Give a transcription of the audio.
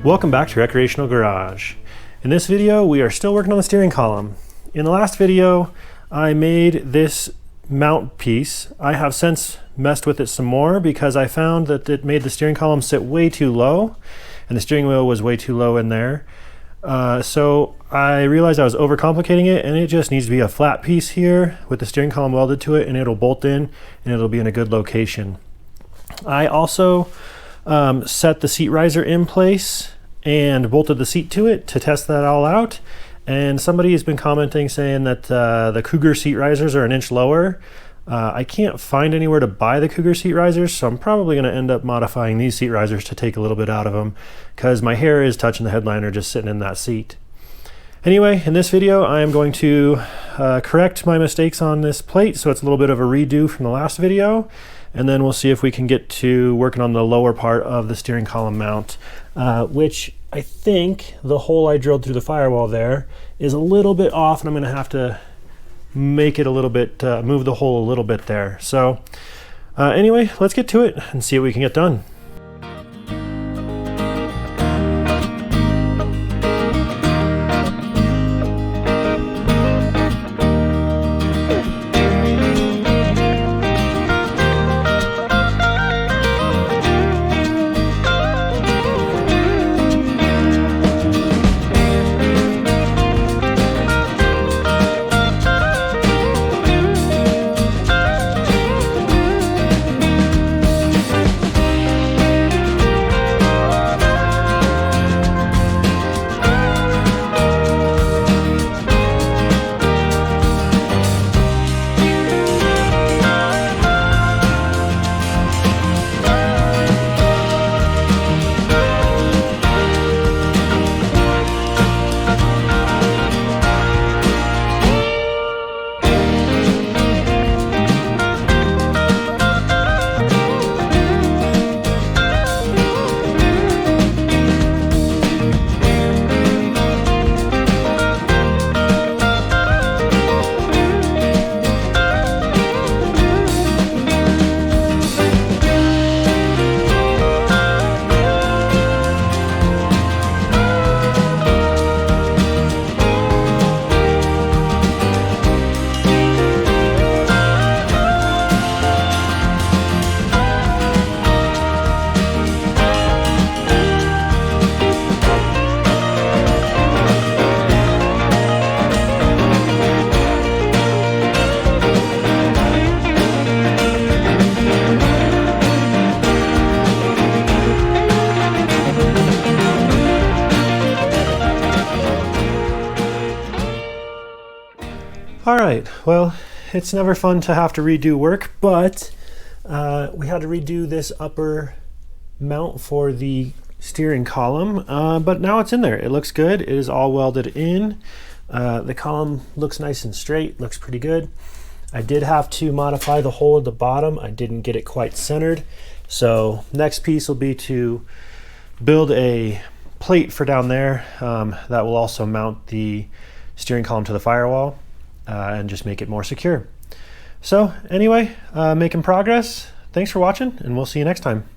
Welcome back to Recreational Garage. In this video, we are still working on the steering column. In the last video, I made this mount piece. I have since messed with it some more because I found that it made the steering column sit way too low, and the steering wheel was way too low in there. So I realized I was overcomplicating it, and it just needs to be a flat piece here with the steering column welded to it, and it'll bolt in and it'll be in a good location. I also set the seat riser in place and bolted the seat to it to test that all out. And somebody has been commenting saying that the Cougar seat risers are an inch lower. I can't find anywhere to buy the Cougar seat risers, so I'm probably going to end up modifying these seat risers to take a little bit out of them because my hair is touching the headliner just sitting in that seat. Anyway, in this video I am going to correct my mistakes on this plate, so it's a little bit of a redo from the last video, and then we'll see if we can get to working on the lower part of the steering column mount, which I think the hole I drilled through the firewall there is a little bit off, and I'm going to have to make it a little bit, move the hole a little bit there. So anyway, let's get to it and see what we can get done. All right, well, it's never fun to have to redo work, but we had to redo this upper mount for the steering column, but now it's in there. It looks good. It is all welded in. The column looks nice and straight, looks pretty good. I did have to modify the hole at the bottom. I didn't get it quite centered. So next piece will be to build a plate for down there that will also mount the steering column to the firewall. And just make it more secure. So anyway, making progress. Thanks for watching, and we'll see you next time.